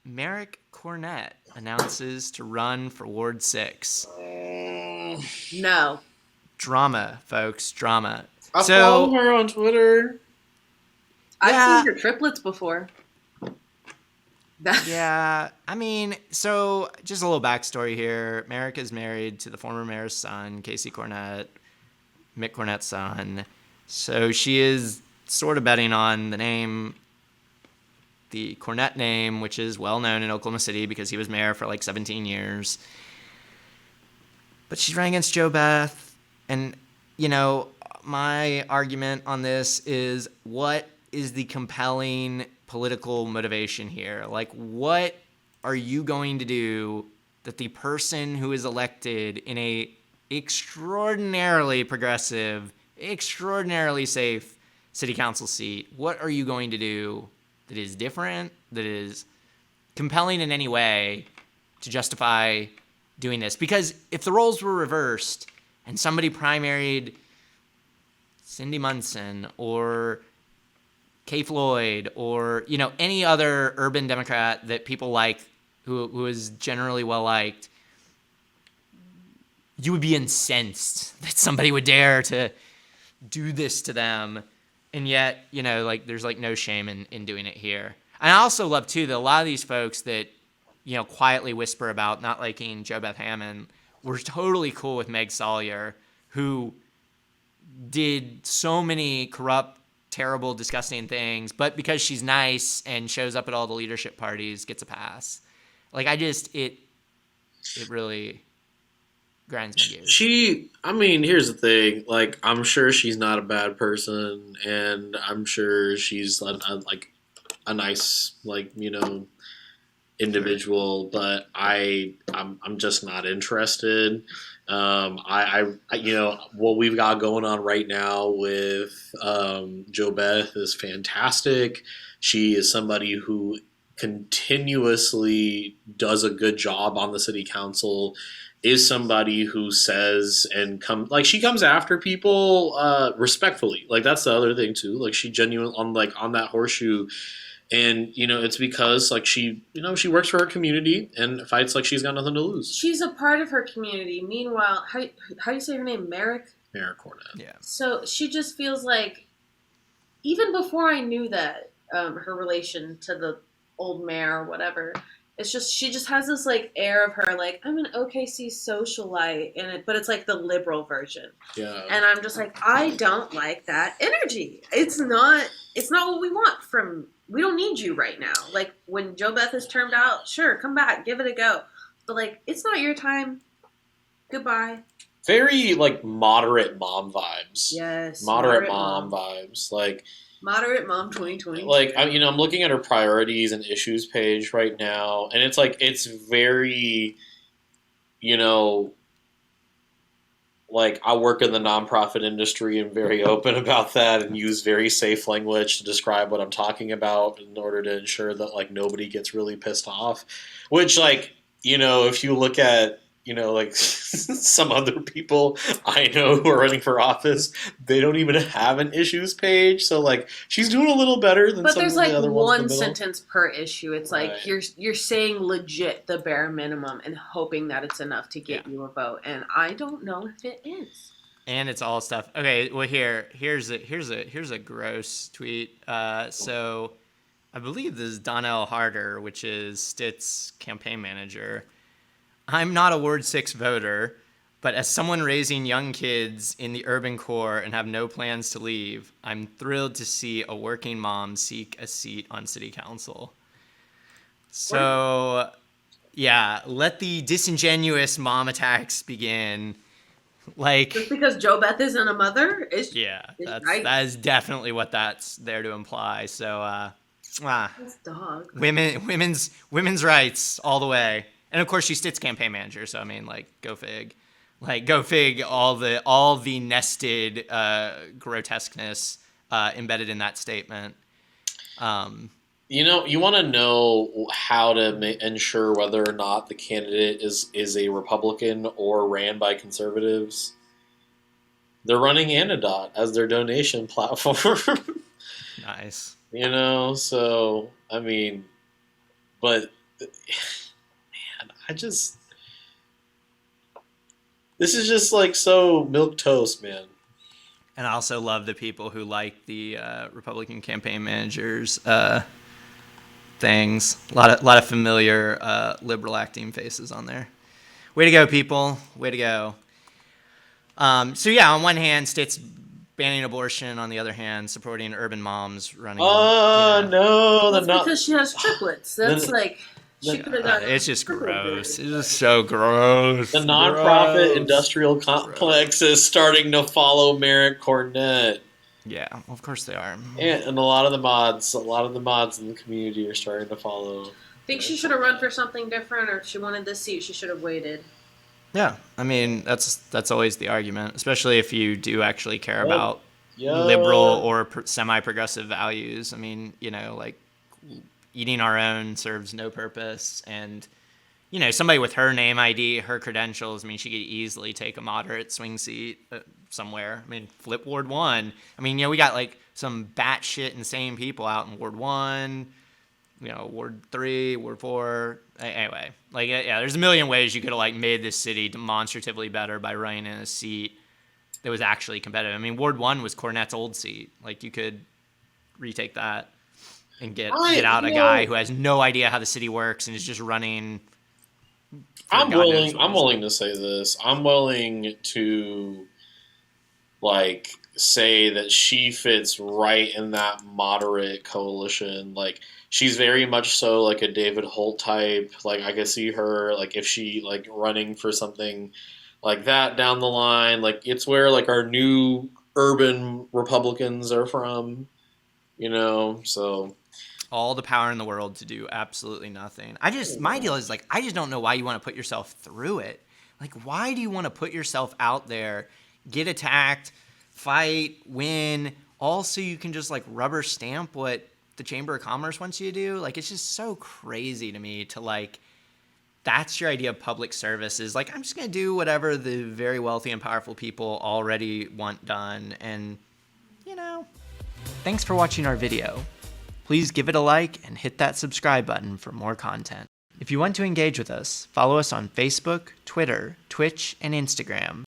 Marek Cornett announces to run for Ward 6. No. Drama, folks, drama. I follow her on Twitter. I've seen her triplets before. Yeah, I mean, so just a little backstory here. Marek is married to the former mayor's son, Casey Cornett, Mick Cornett's son. So she is sort of betting on the Cornett name, which is well known in Oklahoma City because he was mayor for like 17 years. But she's running against Jo Beth. And, you know, my argument on this is, what is the compelling political motivation here? Like, what are you going to do that the person who is elected in a extraordinarily progressive, extraordinarily safe city council seat, what are you going to do that is different, that is compelling in any way to justify doing this? Because if the roles were reversed and somebody primaried Cindy Munson or Kay Floyd or, you know, any other urban Democrat that people like, who is generally well liked, you would be incensed that somebody would dare to do this to them. And yet, you know, like, there's like no shame in doing it here. And I also love too that a lot of these folks that, you know, quietly whisper about not liking Jo Beth Hammond were totally cool with Meg Sawyer, who did so many corrupt, terrible, disgusting things, but because she's nice and shows up at all the leadership parties, gets a pass. Like, it really grinds my gears. I mean, here's the thing. Like, I'm sure she's not a bad person, and I'm sure she's like a nice, like, you know, individual. But I'm just not interested. You know, what we've got going on right now with Jo Beth is fantastic. She is somebody who continuously does a good job on the city council, is somebody who says and she comes after people respectfully. Like, that's the other thing too. Like, she genuinely on that horseshoe. And, you know, it's because, like, she works for her community and fights like she's got nothing to lose. She's a part of her community. Meanwhile, how do you say her name? Marek Cornett. Yeah. So she just feels like, even before I knew that, her relation to the old mayor or whatever, it's just, she just has this, like, air of her, like, I'm an OKC socialite, but it's like the liberal version. Yeah. And I'm just like, I don't like that energy. It's not what we want from. We don't need you right now. Like, when Jo Beth is termed out, sure, come back, give it a go. But, like, it's not your time. Goodbye. Very, like, moderate mom vibes. Yes. Moderate mom vibes. Like, Moderate Mom 2020. like, I'm looking at her priorities and issues page right now, and it's like, it's very, you know, like, I work in the nonprofit industry and very open about that and use very safe language to describe what I'm talking about in order to ensure that, like, nobody gets really pissed off. Which, like, you know, if you look at, you know, like, some other people I know who are running for office, they don't even have an issues page. So, like, she's doing a little better than some of the other ones. But there's, like, one sentence per issue. It's like, right, you're saying legit the bare minimum and hoping that it's enough to get you a vote. And I don't know if it is. And it's all stuff. Okay, well, here's a gross tweet. So I believe this is Donnell Harder, which is Stitt's campaign manager. I'm not a Ward 6 voter, but as someone raising young kids in the urban core and have no plans to leave, I'm thrilled to see a working mom seek a seat on city council. So, yeah, let the disingenuous mom attacks begin. Like, just because Jo Beth isn't a mother? That is definitely what that's there to imply. So, this dog. Women's rights all the way. And of course, she's Stitt's campaign manager, so I mean, like, go fig. Like, go fig all the nested grotesqueness embedded in that statement. You know, you want to know how to ensure whether or not the candidate is a Republican or ran by conservatives? They're running Anodot as their donation platform. Nice. You know, so, I mean, but man, this is just like so milk toast, man. And I also love the people who like the Republican campaign managers things. A lot of familiar liberal acting faces on there. Way to go, people. Way to go. So yeah, on one hand, states banning abortion. On the other hand, supporting urban moms running. No, That's because she has triplets. That's like she could have got. It's just gross. It's just so gross. The nonprofit industrial complex is starting to follow Marek Cornett. Yeah, of course they are. And a lot of the mods in the community are starting to follow. Think she should have run for something different, or if she wanted this seat, she should have waited. Yeah, I mean that's always the argument, especially if you do actually care about liberal or semi-progressive values. I mean, like eating our own serves no purpose, and somebody with her name ID, her credentials, I mean, she could easily take a moderate swing seat somewhere. I mean, flip Ward 1. I mean, we got like some batshit insane people out in Ward 1, Ward 3, Ward 4. Anyway, like, yeah, there's a million ways you could have like made this city demonstratively better by running in a seat that was actually competitive. I mean, Ward 1 was Cornett's old seat. Like, you could retake that and get out a guy who has no idea how the city works and is just running. I'm willing to say this. I'm willing to like say that she fits right in that moderate coalition. Like, she's very much so like a David Holt type. Like, I could see her like if she like running for something like that down the line. Like, it's where like our new urban Republicans are from, so all the power in the world to do absolutely nothing. My deal is like, I just don't know why you want to put yourself through it. Like, why do you want to put yourself out there, get attacked, fight, win, all so you can just like rubber stamp what the Chamber of Commerce wants you to do? Like, it's just so crazy to me to like, that's your idea of public service, is like, I'm just going to do whatever the very wealthy and powerful people already want done. And, thanks for watching our video. Please give it a like and hit that subscribe button for more content. If you want to engage with us, follow us on Facebook, Twitter, Twitch, and Instagram.